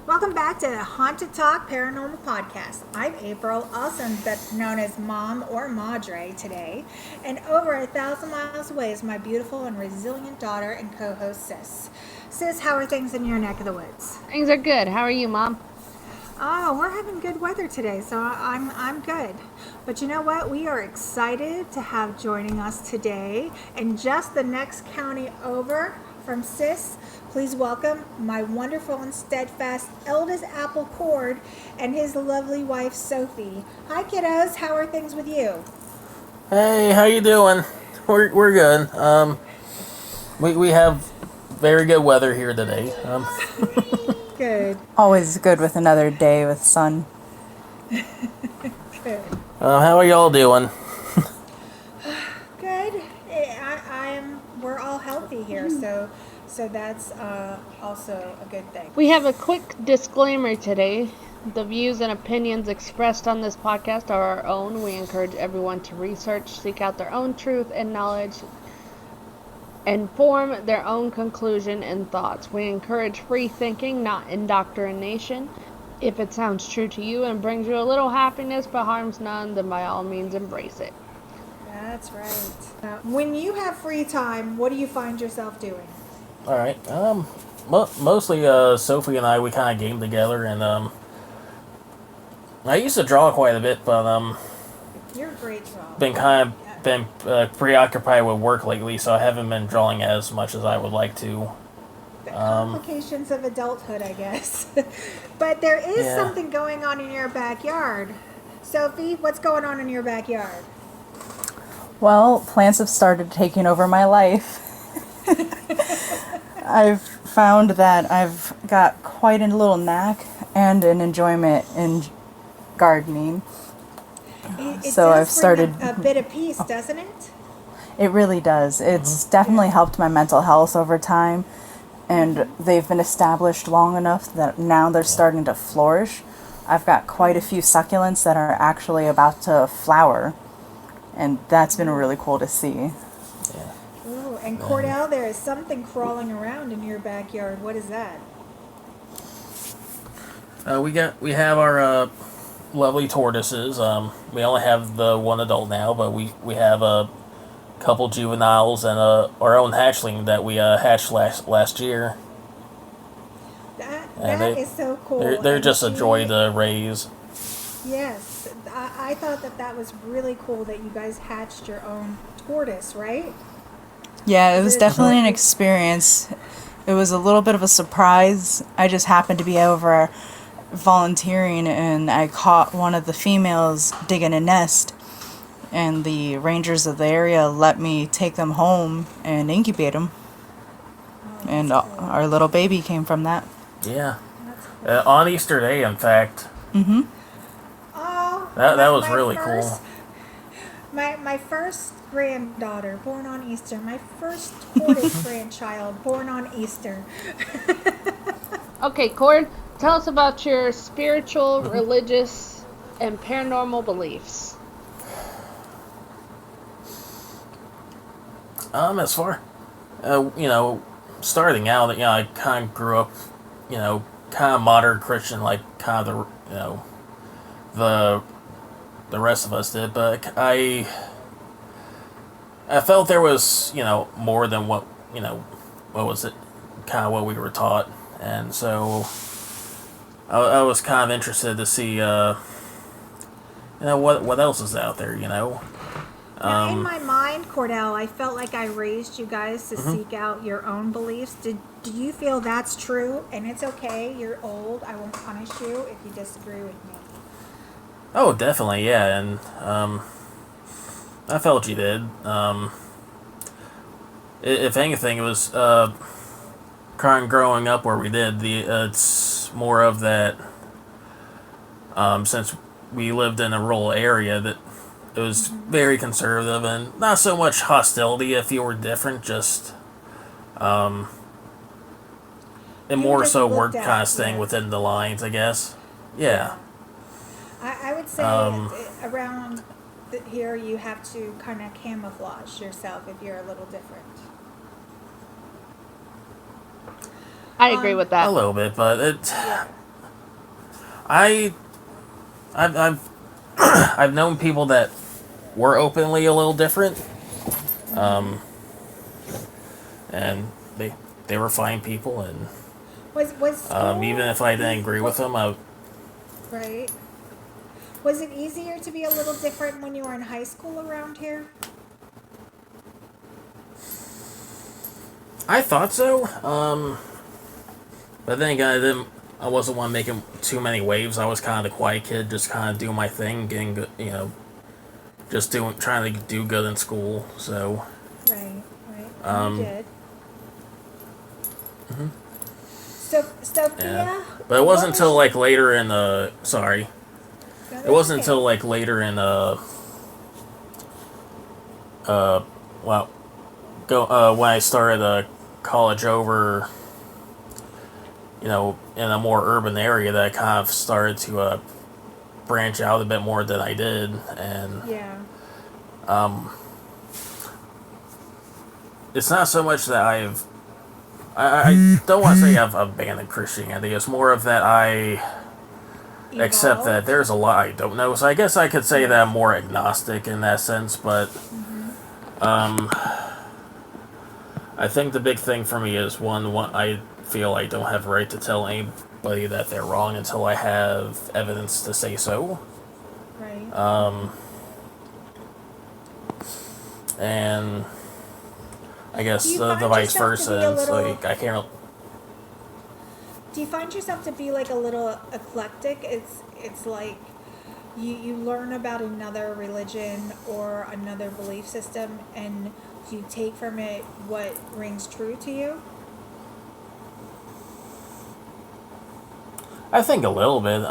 Welcome back to the Haunted Talk Paranormal Podcast. I'm April, also known as Mom or Madre today, and over 1,000 miles away is my beautiful and resilient daughter and co-host Sis. Sis, how are things in your neck of the woods? Things are good. How are you, Mom? Oh, we're having good weather today, so I'm good. But you know what? We are excited to have joining us today, and just the next county over from Sis. Please welcome my wonderful and steadfast eldest apple cord and his lovely wife Sophie. Hi, kiddos. How are things with you? Hey, how you doing? We're good. We have very good weather here today. Good. Always good with another day with sun. Good. How are y'all doing? Good. We're all healthy here, so that's also a good thing. We have a quick disclaimer today. The views and opinions expressed on this podcast are our own. We encourage everyone to research, seek out their own truth and knowledge, and form their own conclusion and thoughts. We encourage free thinking, not indoctrination. If it sounds true to you and brings you a little happiness but harms none, then by all means embrace it. That's right. When you have free time, what do you find yourself doing? All right. Mostly Sophie and I, we kind of game together, and I used to draw quite a bit, but You're a great drawer. been preoccupied with work lately, so I haven't been drawing as much as I would like to. The complications of adulthood, I guess. But there is something going on in your backyard. Sophie, what's going on in your backyard? Well, plants have started taking over my life. I've found that I've got quite a little knack and an enjoyment in gardening. It So does I've started. bring a bit of peace, doesn't it? It really does. It's definitely helped my mental health over time, and they've been established long enough that now they're starting to flourish. I've got quite a few succulents that are actually about to flower, and that's been really cool to see. Yeah. Oh, and Cordell, there is something crawling around in your backyard. What is that? We have our lovely tortoises. We only have the one adult now, but we have a couple juveniles and our own hatchling that we hatched last year. That is so cool. They're And just a joy to raise. Yes, I thought that was really cool that you guys hatched your own tortoise, right? Yeah, it was Is it- definitely an experience. It was a little bit of a surprise. I just happened to be over volunteering and I caught one of the females digging a nest, and the rangers of the area let me take them home and incubate them. And our little baby came from that. Yeah. That's cool. On Easter Day, in fact. Mm-hmm. Oh, That was my really first- cool. My first granddaughter born on Easter. My first tortoise grandchild born on Easter. Okay, Cord, tell us about your spiritual, religious, and paranormal beliefs. As far, starting out, I kind of grew up, kind of modern Christian, like kind of the rest of us did, but I felt there was, more than what was it, kind of what we were taught, and so I was kind of interested to see, what else is out there, Now, in my mind, Cordell, I felt like I raised you guys to Mm-hmm. seek out your own beliefs. Do you feel that's true? And it's okay. You're old. I won't punish you if you disagree with me. Oh, definitely, yeah, and I felt you did. If anything, it was kind of growing up where we did. It's more of that. Since we lived in a rural area, that it was very conservative and not so much hostility if you were different, just and You more just so looked work at, kind of staying yeah. within the lines, I guess. Yeah. I would say around here you have to kind of camouflage yourself if you're a little different. I agree with that. A little bit, but it. Yeah. I I've I've known people that were openly a little different, and they were fine people, and Was school even if I didn't agree with them, right? Was it easier to be a little different when you were in high school around here? I thought so. But then again, I wasn't one making too many waves. I was kind of the quiet kid, just kind of doing my thing, getting good, just trying to do good in school. So, Right, right. Um, You did. mhm. So, Sophia, Yeah. But it what wasn't until was like later in the sorry. no, It that's wasn't okay. until like later in uh well go when I started college over, in a more urban area, that I kind of started to branch out a bit more than I did, and Yeah. um it's not so much that I don't want to say I've abandoned Christianity. It's more of that I accept that Evolved. there's a lot I don't know. So I guess I could say that I'm Yes. more agnostic in that sense. But Mhm. um, I think the big thing for me is one I feel I don't have a right to tell anybody that they're wrong until I have evidence to say so. Right. Um, and I Do guess you the find vice yourself to be a versa. It's little? like I can't. Do you find yourself to be like a little eclectic? It's like you learn about another religion or another belief system, and you take from it what rings true to you. I think a little bit.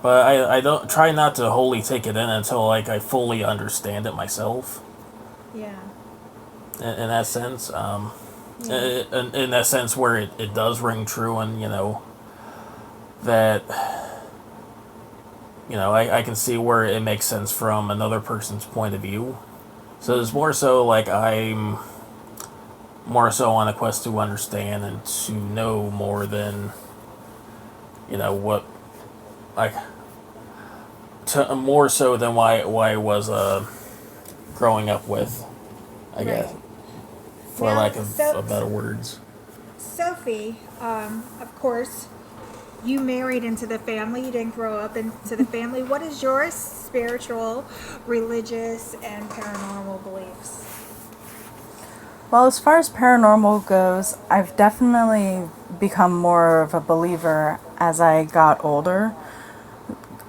But I don't try not to wholly take it in until like I fully understand it myself. Yeah. In that sense, Yeah. in that sense where it does ring true, and that I can see where it makes sense from another person's point of view. So it's more so like I'm more so on a quest to understand and to know more than what like to more so than why I was growing up with, I guess, Right. for Now, lack of better words. Sophie, of course, you married into the family. You didn't grow up into the family. What is your spiritual, religious, and paranormal beliefs? Well, as far as paranormal goes, I've definitely become more of a believer as I got older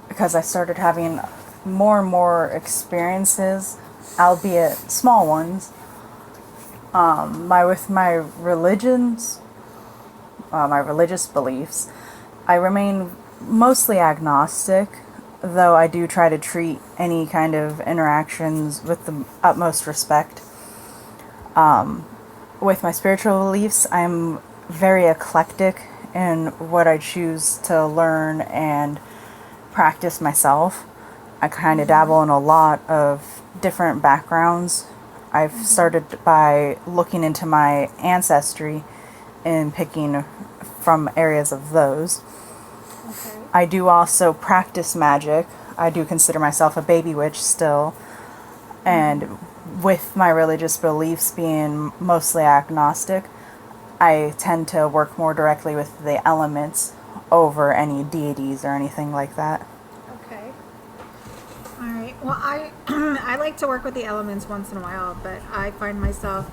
because I started having more and more experiences, albeit small ones. With my religious beliefs, I remain mostly agnostic, though I do try to treat any kind of interactions with the utmost respect. With my spiritual beliefs, I'm very eclectic in what I choose to learn and practice myself. I kind of dabble in a lot of different backgrounds. I've started by looking into my ancestry and picking from areas of those. Okay. I do also practice magic. I do consider myself a baby witch still. And with my religious beliefs being mostly agnostic, I tend to work more directly with the elements over any deities or anything like that. Okay. All right. Well, I I like to work with the elements once in a while, but I find myself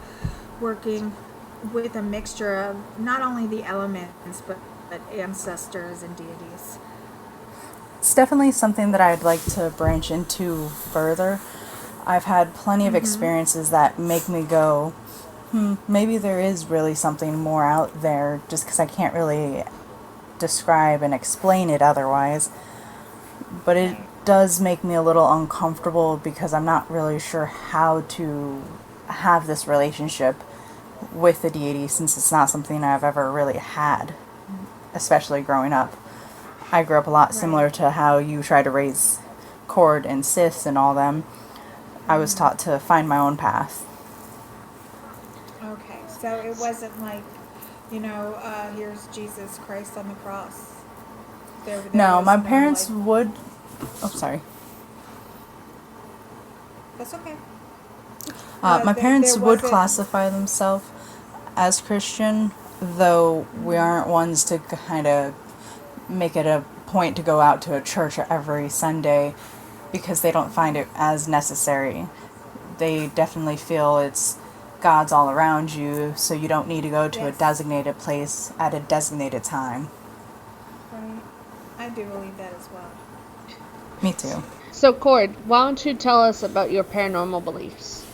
working with a mixture of not only the elements but ancestors and deities. It's definitely something that I'd like to branch into further. I've had plenty of experiences that make me go, maybe there is really something more out there just because I can't really describe and explain it otherwise. But it Right. does make me a little uncomfortable because I'm not really sure how to have this relationship with the deity since it's not something I've ever really had, especially growing up. I grew up a lot Right. similar to how you try to raise Cord and Sis and all them. I was taught to find my own path. Okay. So it wasn't like, here's Jesus Christ on the cross. there No, was my no, parents like, would. Oh, sorry. that's okay. My parents there would wasn't. classify themselves as Christian, though we aren't ones to kind of make it a point to go out to a church every Sunday because they don't find it as necessary. They definitely feel it's God's all around you, so you don't need to go to a Yes. designated place at a designated time. Right. I do believe that as well. Me too. So, Cord, why don't you tell us about your paranormal beliefs?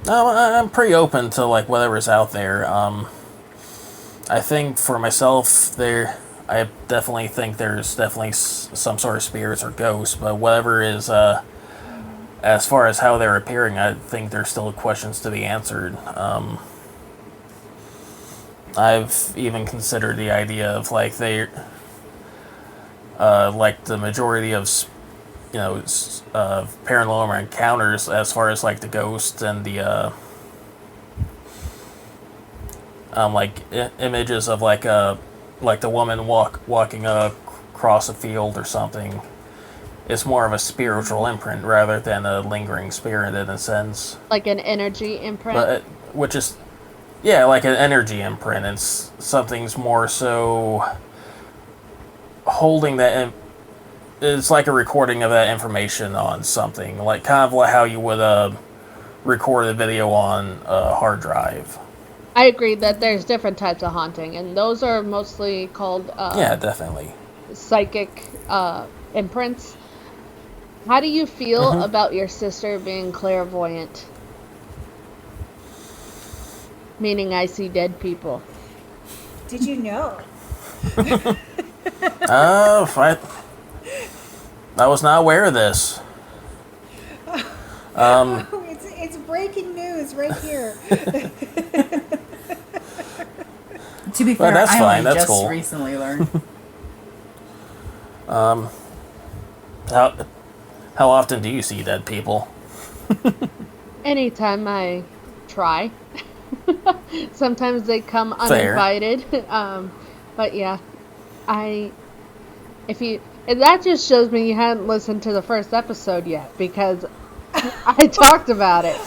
I'm pretty open to like whatever's out there. I think for myself, I definitely think there's definitely some sort of spirits or ghosts, but whatever is, as far as how they're appearing, I think there's still questions to be answered. I've even considered the idea of like like the majority of paranormal encounters, as far as like the ghosts and the images of like the woman walking across a field or something. It's more of a spiritual imprint rather than a lingering spirit in a sense. Like an energy imprint? But which is, yeah, like an energy imprint. It's something's more so holding that. It's like a recording of that information on something, like kind of like how you would record a video on a hard drive. I agree that there's different types of haunting, and those are mostly called Yeah, definitely. psychic imprints. How do you feel about your sister being clairvoyant? Meaning I see dead people. Did you know? I was not aware of this. It's breaking news right here. To be fair, that's I fine. only That's just cool. recently learned. How often do you see dead people? Anytime I try. Sometimes they come Fair. uninvited. But yeah, and that just shows me you hadn't listened to the first episode yet, because I talked about it.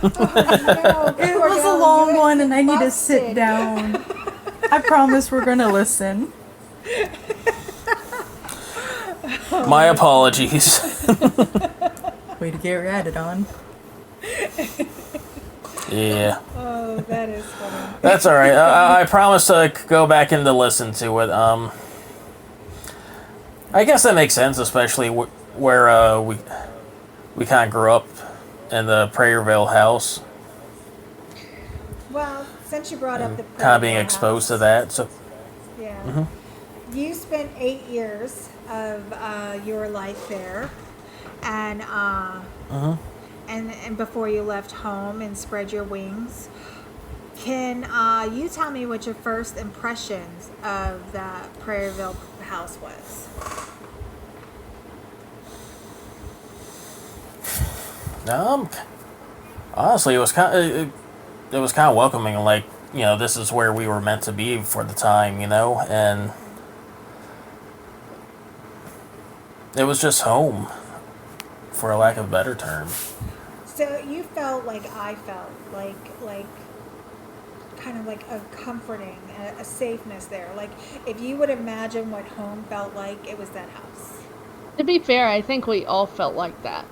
No, It was a long one and I need to sit down. I promise we're gonna listen. My apologies. Way to get ratted on. Yeah. Oh, that is funny. That's all right. I promise to go back and to listen to it. I guess that makes sense, especially where we kind of grew up in the Prairieville house, Well, since you brought up the kind of being Prairieville exposed to house, that. So yeah, you spent 8 years of your life there, and and before you left home and spread your wings. Can you tell me what your first impressions of that Prairieville house was? Honestly, it was kind of welcoming. Like, this is where we were meant to be for the time, and it was just home, for a lack of a better term. So you felt like I felt, like kind of like a comforting, a safeness there. Like if you would imagine what home felt like, it was that house. To be fair, I think we all felt like that.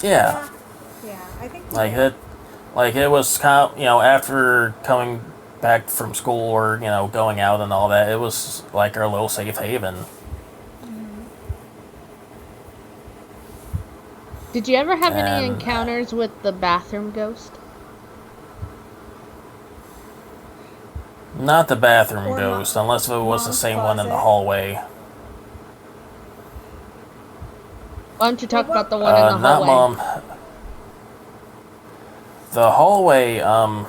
Yeah. Yeah, I think Like it, like it was kind of, after coming back from school or, going out and all that, it was like our little safe haven. Did you ever have any And- encounters with the bathroom ghost? Not the bathroom Or ghost, unless it was the mom's same one in the closet. hallway. Why don't you talk about the one in the Not hallway? mom. The hallway, I'm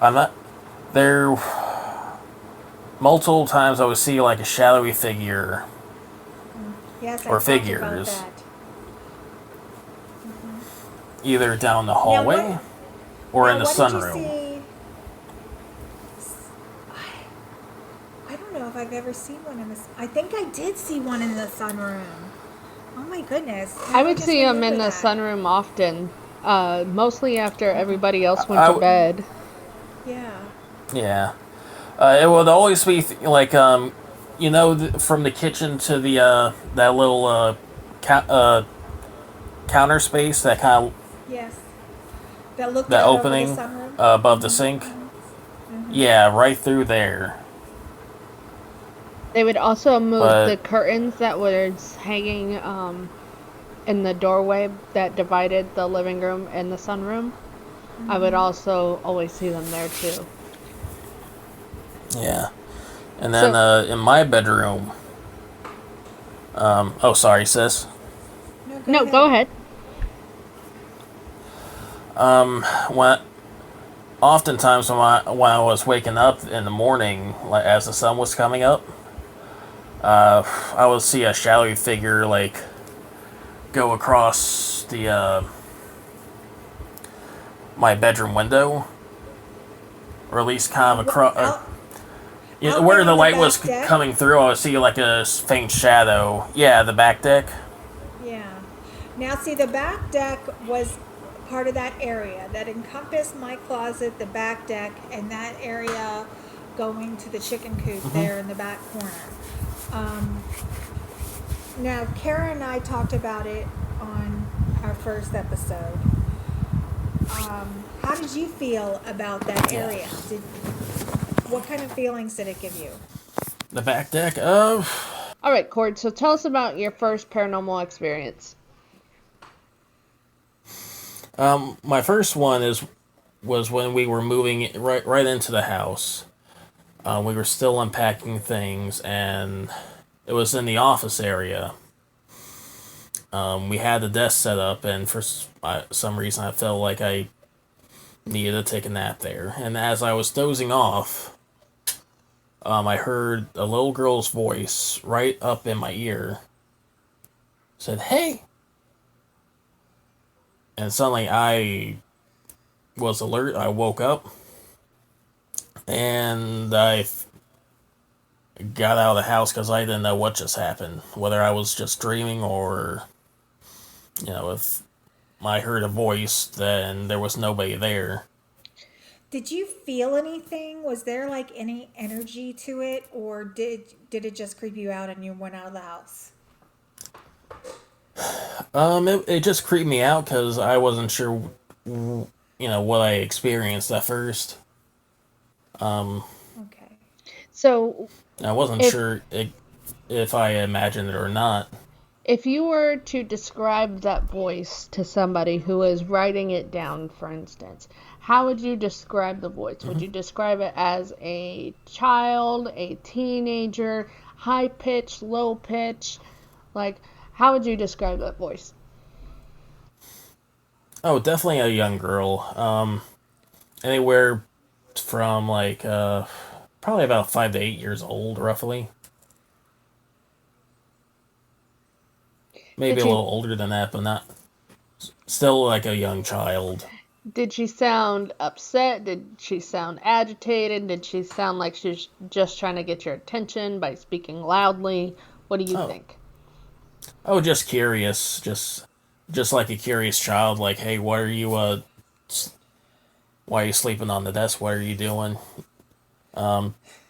not, there, multiple times I would see like a shadowy figure. yes, I or talked figures. about that. Either down the hallway what- or Now, in the what did you sunroom. see? if I've ever seen one in this. I think I did see one in the sunroom. Oh my goodness. I Now would just see them in remember the that. sunroom often, mostly after everybody else went I to w- bed. Yeah. yeah. It would always be like from the kitchen to the that little cou- uh, counter space, that kind of Yes. That looked that out over the opening sunroom. above the sink. Yeah, right through there. They would also move the But curtains that was hanging in the doorway that divided the living room and the sunroom. I would also always see them there too. yeah, and then So, in my bedroom. Oh, sorry, sis. No, go no, go ahead. ahead. When oftentimes when I was waking up in the morning, like as the sun was coming up, I would see a shadowy figure like go across the my bedroom window, or at least kind of across. Out, out Where there the on the light was back deck. coming through, I would see like a faint shadow. Yeah, the back deck. Yeah. Now, see, the back deck was part of that area that encompassed my closet, the back deck, and that area going to the chicken coop there in the back corner. Um, Now, Kara and I talked about it on our first episode. How did you feel about that Yeah, area? What kind of feelings did it give you? the back deck. All right, Cord, so tell us about your first paranormal experience. My first one was when we were moving right into the house. We were still unpacking things, and it was in the office area. We had the desk set up, and for some reason, I felt like I needed to take a nap there. And as I was dozing off, I heard a little girl's voice right up in my ear. Said, "Hey!" And suddenly I was alert. I woke up, and I got out of the house because I didn't know what just happened. Whether I was just dreaming, or if I heard a voice, then there was nobody there. Did you feel anything? Was there like any energy to it, or did it just creep you out and you went out of the house? It just creeped me out because I wasn't sure, what I experienced at first. Okay. So, I wasn't if sure if I imagined it or not. if you were to describe that voice to somebody who is writing it down, for instance, how would you describe the voice? Would you describe it as a child, a teenager, high pitch, low pitch? Like, how would you describe that voice? Oh, definitely a young girl. Anywhere from like probably about 5 to 8 years old, roughly. Maybe Did a she little older than that, but not still like a young child. did she sound upset? Did she sound agitated? Did she sound like she's just trying to get your attention by speaking loudly? What do you Oh, think? oh, just curious, just like a curious child. Like, hey, why are you sleeping on the desk? What are you doing?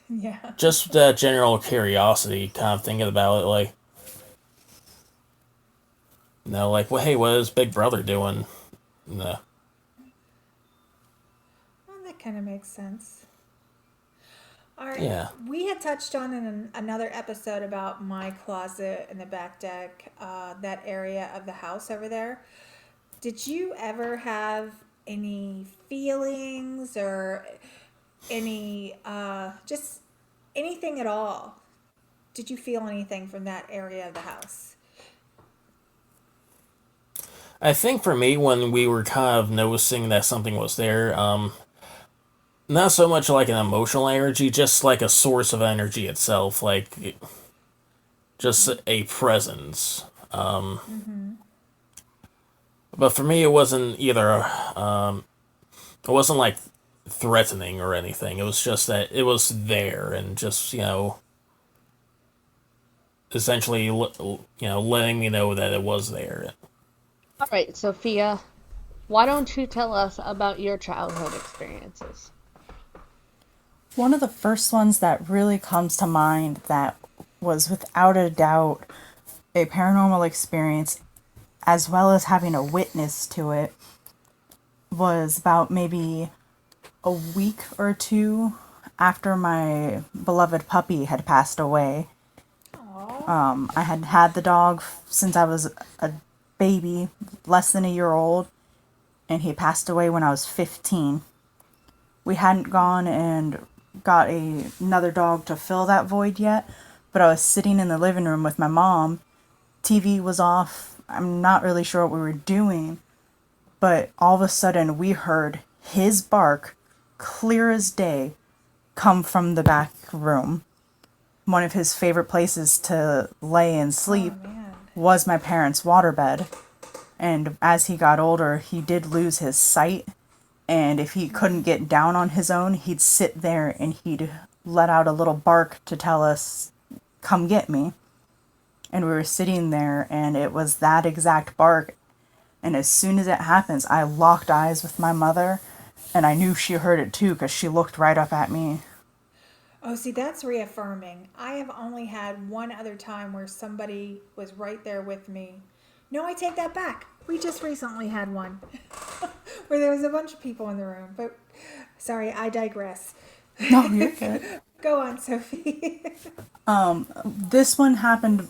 Yeah. Just that general curiosity, kind of thinking about it, like, like, well, hey, what is Big Brother doing? No. Well, that kind of makes sense. All right. Yeah. We had touched on in another episode about my closet in the back deck, that area of the house over there. Did you ever have any feelings or any, just anything at all? Did you feel anything from that area of the house? I think for me, when we were kind of noticing that something was there, not so much like an emotional energy, just like a source of energy itself, like just a presence. But for me, it wasn't either. It wasn't like threatening or anything. It was just that it was there, and just essentially, letting me know that it was there. All right, Sophia, why don't you tell us about your childhood experiences? One of the first ones that really comes to mind that was without a doubt a paranormal experience, as well as having a witness to it, was about maybe a week or two after my beloved puppy had passed away. I had had the dog since I was a baby, less than a year old, and he passed away when I was 15. We hadn't gone and got another dog to fill that void yet, but I was sitting in the living room with my mom. TV was off. I'm not really sure what we were doing, but all of a sudden we heard his bark, clear as day, come from the back room. One of his favorite places to lay and sleep was my parents' waterbed. And as he got older, he did lose his sight. And if he couldn't get down on his own, he'd sit there and he'd let out a little bark to tell us, come get me. And we were sitting there, and it was that exact bark. And as soon as it happens, I locked eyes with my mother, and I knew she heard it too because she looked right up at me. Oh, see, that's reaffirming. I have only had one other time where somebody was right there with me. No, I take that back. We just recently had one where there was a bunch of people in the room. But sorry, I digress. No, you're good. Go on, Sophie. This one happened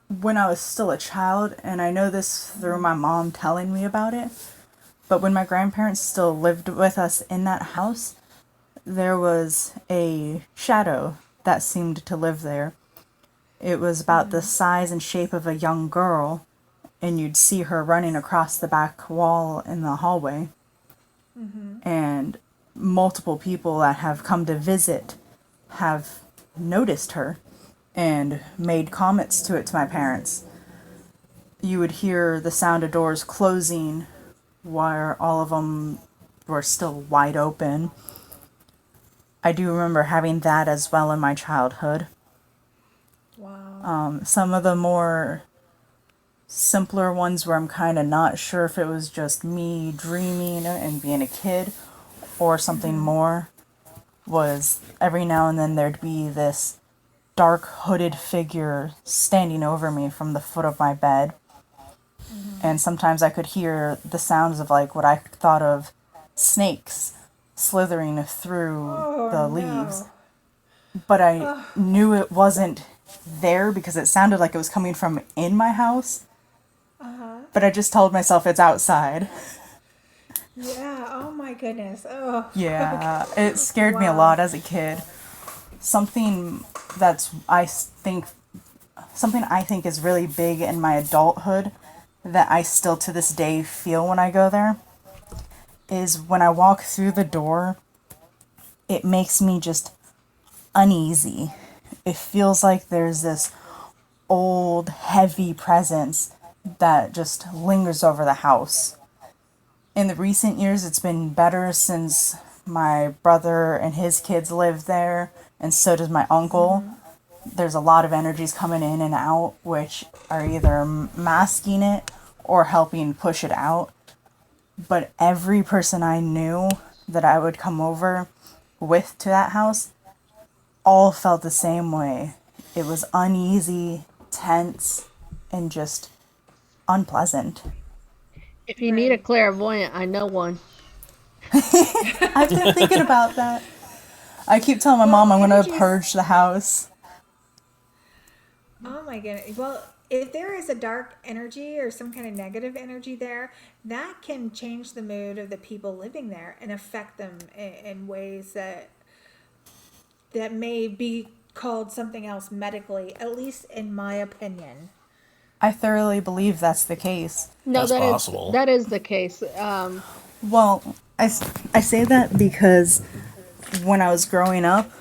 when I was still a child, and I know this through my mom telling me about it. But when my grandparents still lived with us in that house, there was a shadow that seemed to live there. It was about the size and shape of a young girl, and you'd see her running across the back wall in the hallway. And multiple people that have come to visit have noticed her and made comments to my parents. You would hear the sound of doors closing while all of them were still wide open. I do remember having that as well in my childhood. Wow. Some of the more simpler ones where I'm kind of not sure if it was just me dreaming and being a kid or something more was every now and then there'd be this dark hooded figure standing over me from the foot of my bed. And sometimes I could hear the sounds of like what I thought of snakes slithering through the leaves. But I knew it wasn't there because it sounded like it was coming from in my house. But I just told myself it's outside. Yeah. Oh my goodness. Oh. Yeah, it scared me a lot as a kid. Something something I think is really big in my adulthood that I still to this day feel when I go there is when I walk through the door, it makes me just uneasy. It feels like there's this old, heavy presence that just lingers over the house. In the recent years, it's been better since my brother and his kids live there, and so does my uncle. There's a lot of energies coming in and out, which are either masking it or helping push it out. But every person I knew that I would come over with to that house all felt the same way. It was uneasy, tense, and just unpleasant. If you need a clairvoyant, I know one. I've been thinking about that. I keep telling my mom I'm going to purge the house. Oh my goodness. Well, if there is a dark energy or some kind of negative energy there, that can change the mood of the people living there and affect them in ways that may be called something else medically, at least in my opinion. I thoroughly believe that's the case. No, That's possible. that is the case. Well, I say that because when I was growing up,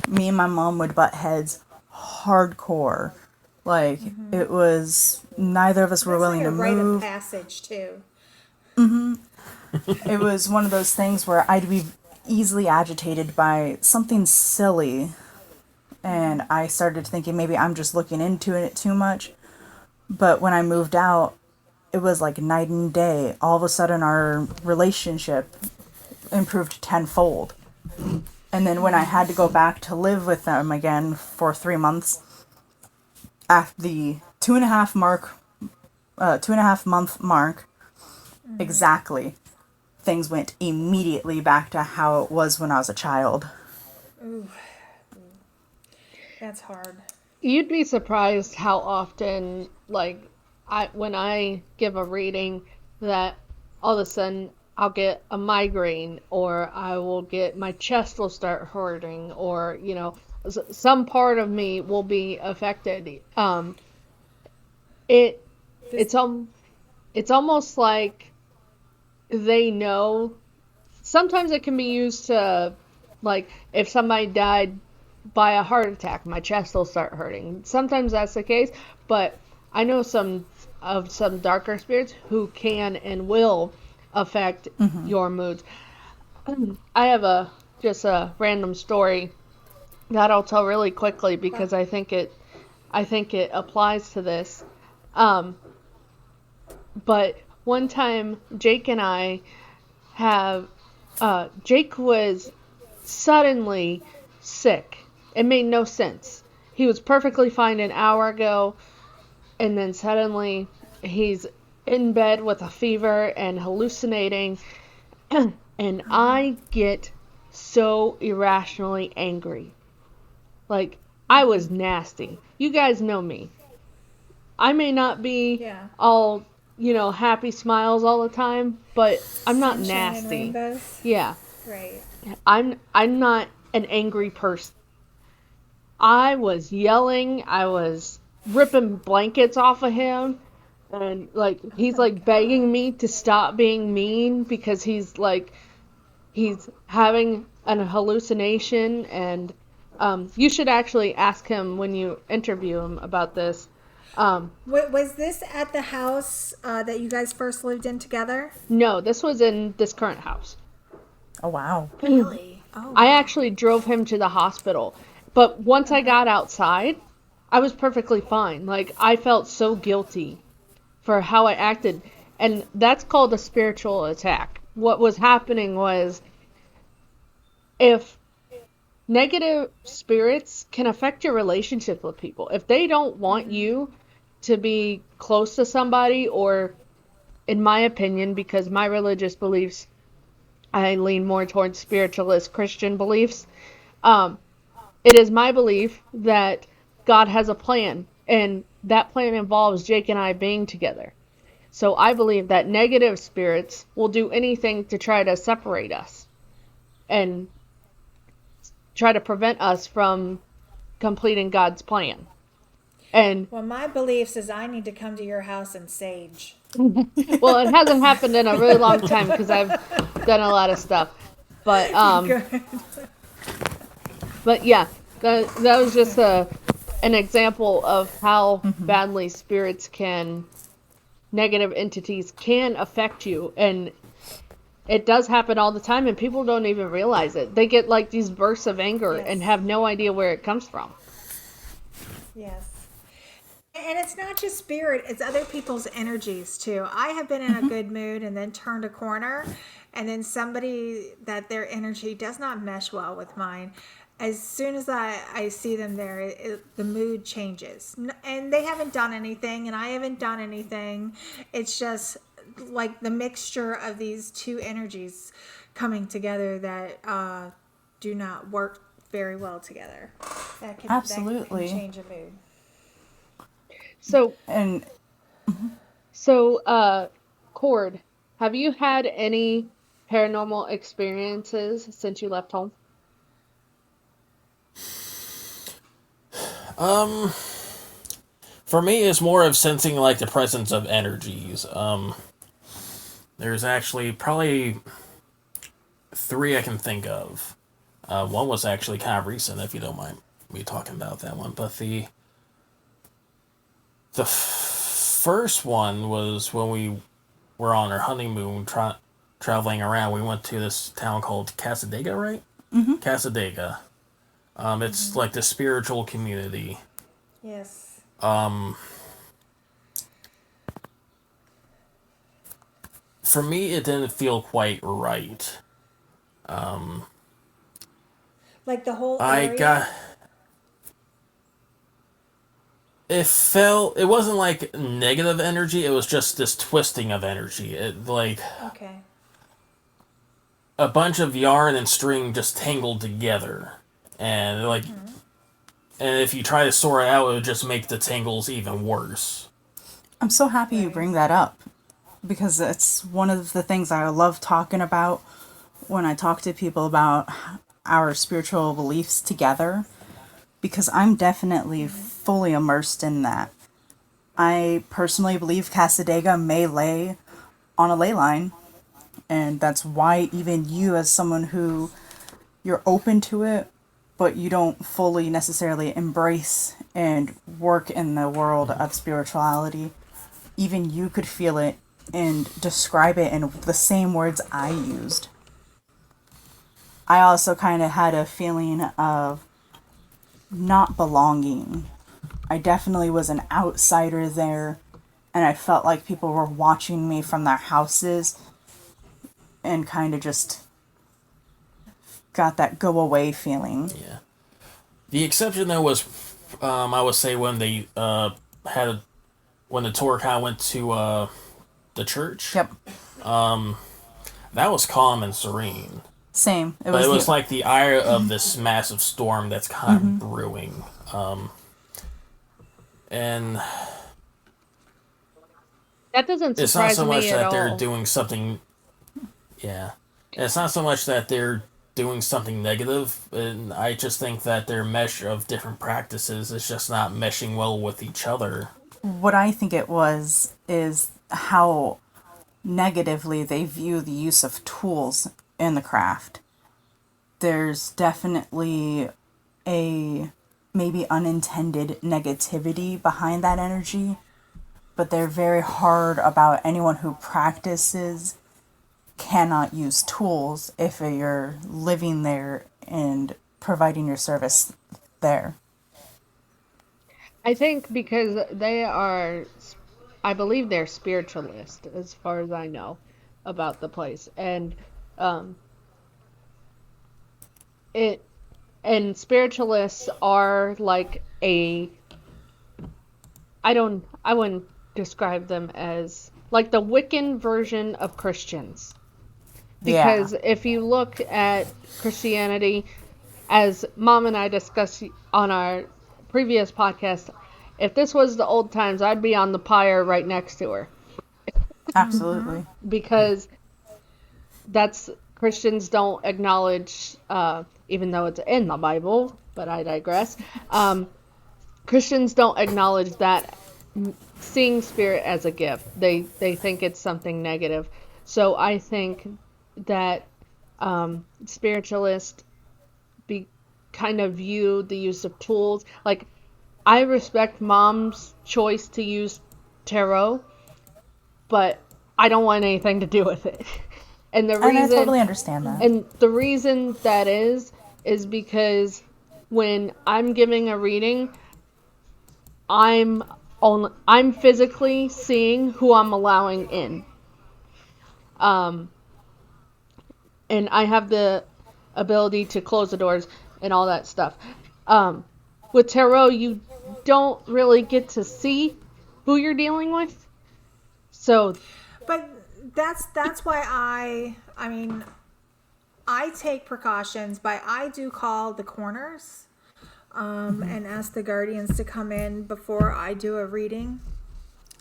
me and my mom would butt heads hardcore. Like, it was, neither of us were That's willing like to a rite of move. passage too. It was one of those things where I'd be easily agitated by something silly. And I started thinking maybe I'm just looking into it too much. But when I moved out, it was like night and day. All of a sudden, our relationship improved tenfold. And then when I had to go back to live with them again for 3 months, after the 2.5 month mark, exactly, things went immediately back to how it was when I was a child. Ooh, that's hard. You'd be surprised how often, like, when I give a reading, that all of a sudden I'll get a migraine, or I will get my chest will start hurting, or some part of me will be affected. It This, it's it's almost like they know. Sometimes it can be used to, like, if somebody died by a heart attack, my chest will start hurting. Sometimes that's the case, but I know some darker spirits who can and will affect your moods. I have just a random story that I'll tell really quickly because I think it applies to this. Um, but one time Jake and I have Jake was suddenly sick. It made no sense. He was perfectly fine an hour ago, and then suddenly he's in bed with a fever and hallucinating. And I get so irrationally angry. Like, I was nasty. You guys know me. I may not be yeah. all, happy smiles all the time, but I'm not Sunshine and nasty. rainbows. Yeah. Right. I'm not an angry person. I was yelling, I was ripping blankets off of him, and like he's like begging me to stop being mean because he's having an hallucination. And you should actually ask him when you interview him about this. Was this at the house that you guys first lived in together? No, this was in this current house. Oh, wow. Really? Oh, I wow. actually drove him to the hospital. But once I got outside, I was perfectly fine. Like, I felt so guilty for how I acted. And that's called a spiritual attack. What was happening was, if negative spirits can affect your relationship with people, if they don't want you to be close to somebody, or, in my opinion, because my religious beliefs, I lean more towards spiritualist Christian beliefs. It is my belief that God has a plan, and that plan involves Jake and I being together. So I believe that negative spirits will do anything to try to separate us and try to prevent us from completing God's plan. And Well, my beliefs is I need to come to your house and sage. well, it hasn't happened in a really long time because I've done a lot of stuff. But Good. But yeah, that was just an example of how badly negative entities can affect you. And it does happen all the time, and people don't even realize it. They get like these bursts of anger and Yes. have no idea where it comes from. Yes. And it's not just spirit, it's other people's energies too. I have been in a good mood and then turned a corner, and then somebody that their energy does not mesh well with mine. As soon as I see them there, the mood changes. And they haven't done anything, and I haven't done anything. It's just like the mixture of these two energies coming together that do not work very well together. That Absolutely. can change a mood. So, And Cord, have you had any paranormal experiences since you left home? For me, it's more of sensing like the presence of energies. There's actually probably three I can think of. One was actually kind of recent, if you don't mind me talking about that one. But the first one was when we were on our honeymoon, traveling around. We went to this town called Casadega, right? Mm-hmm. Casadega. It's like the spiritual community. Yes. For me, it didn't feel quite right. Like the whole I area? got it felt it wasn't like negative energy. It was just this twisting of energy. It like Okay. a bunch of yarn and string just tangled together, and like and if you try to sort it out, it would just make the tangles even worse. I'm so happy you Right. bring that up because it's one of the things I love talking about when I talk to people about our spiritual beliefs together because I'm definitely fully immersed in that. I personally believe Casadega may lay on a ley line, and that's why even you, as someone who you're open to it, but you don't fully necessarily embrace and work in the world of spirituality, even you could feel it and describe it in the same words I used. I also kind of had a feeling of not belonging. I definitely was an outsider there, and I felt like people were watching me from their houses and kind of just got that go away feeling. Yeah. The exception though was, I would say when they had a, when the tour kind of went to the church. Yep. That was calm and serene. Same. It But was it the was like the ire of this massive storm that's kind of brewing. And That doesn't it's not surprise so much me at that they're all. doing something. Yeah. And it's not so much that they're doing something negative. And I just think that their mesh of different practices is just not meshing well with each other. what I think it was is how negatively they view the use of tools in the craft. There's definitely a maybe unintended negativity behind that energy, but they're very hard about anyone who practices cannot use tools if you're living there and providing your service there. I think because they are, I believe they're spiritualist, as far as I know about the place, and um, it and spiritualists are like a, I wouldn't describe them as like the Wiccan version of Christians. Yeah. Because if you look at Christianity, as Mom and I discussed on our previous podcast, if this was the old times, I'd be on the pyre right next to her. Absolutely. Because that's, Christians don't acknowledge, even though it's in the Bible, but I digress. Christians don't acknowledge that seeing spirit as a gift. They think it's something negative. So I think that spiritualists be kind of view the use of tools. Like, I respect Mom's choice to use tarot, but I don't want anything to do with it. And the And I reason totally understand that. and the reason that is because when I'm giving a reading, I'm I'm physically seeing who I'm allowing in. Um and I have the ability to close the doors and all that stuff. Um with tarot, you don't really get to see who you're dealing with. So, But that's why I mean I take precautions by I do call the corners and ask the guardians to come in before I do a reading.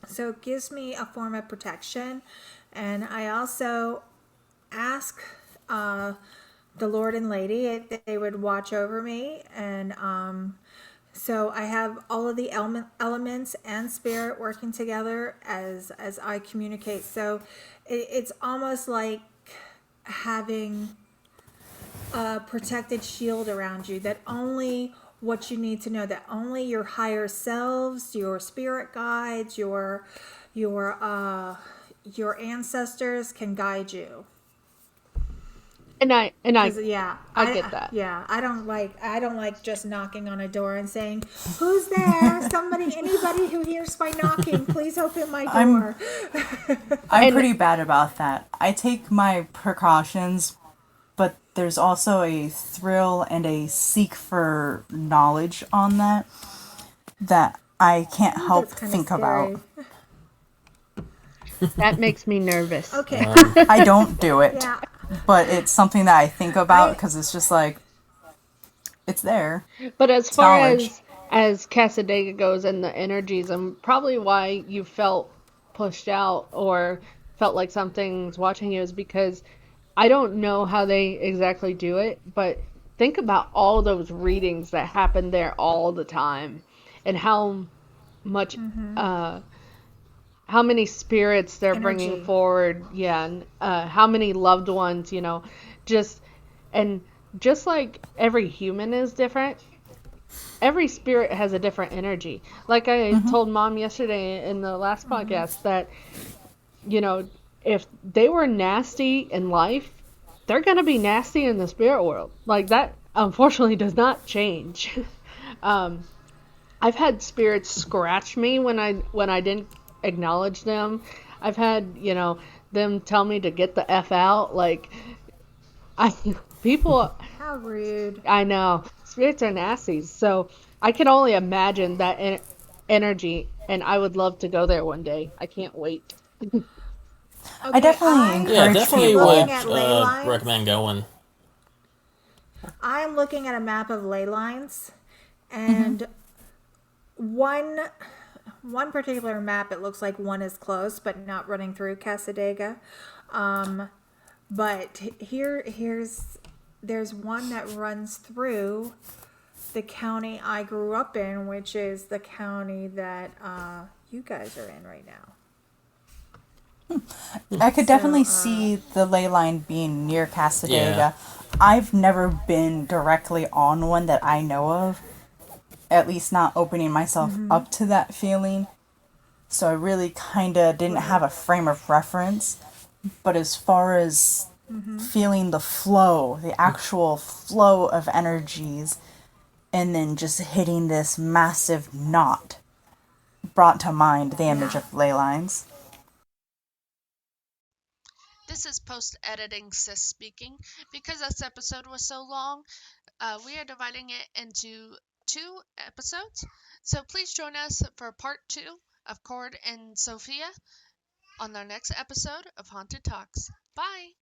So it gives me a form of protection. And I also ask the Lord and Lady if they would watch over me. And so I have all of the elements and spirit working together as I communicate. So it's almost like having a protected shield around you that only what you need to know, that only your higher selves, your spirit guides, your ancestors can guide you. And Because yeah, I get that. I don't like just knocking on a door and saying, "Who's there? Somebody, anybody who hears my knocking, please open my I'm door." I'm And pretty bad about that. I take my precautions, but there's also a thrill and a seek for knowledge on that I can't Ooh, help that's kind of think about. scary. that makes me nervous. Okay, I don't do it, yeah, but it's something that I think about I because it's just like it's there. But as It's far knowledge. as Casadega goes and the energies, and probably why you felt pushed out or felt like something's watching you is because I don't know how they exactly do it, but think about all those readings that happen there all the time and much uh how many spirits they're bringing energy. forward, yeah, and how many loved ones, just and just like every human is different, every spirit has a different energy. Like I told mom yesterday in the last podcast that, you know, if they were nasty in life, they're going to be nasty in the spirit world. Like that, unfortunately, does not change. um, I've had spirits scratch me when I didn't acknowledge them. I've had, them tell me to get the F out. Like, I, people, How rude. I know spirits are nasty, so I can only imagine that energy, and I would love to go there one day. I can't wait. I Okay, definitely Yeah, encourage am definitely looking people. would at ley lines. recommend going. I am looking at a map of ley lines, and one one particular map, it looks like one is close, but not running through Casadega. Um, but there's one that runs through the county I grew up in, which is the county that you guys are in right now. I could So definitely see the ley line being near Yeah. Casadega. I've never been directly on one that I know of, at least not opening myself up to that feeling. So I really kind of didn't have right, a frame of reference. But as far as feeling the flow, the actual flow of energies, and then just hitting this massive knot brought to mind the image yeah. of ley lines. This is post editing sis speaking. Because this episode was so long, we are dividing it into 2 episodes. So please join us for part 2 of Cord and Sophia on our next episode of Haunted Talks. Bye!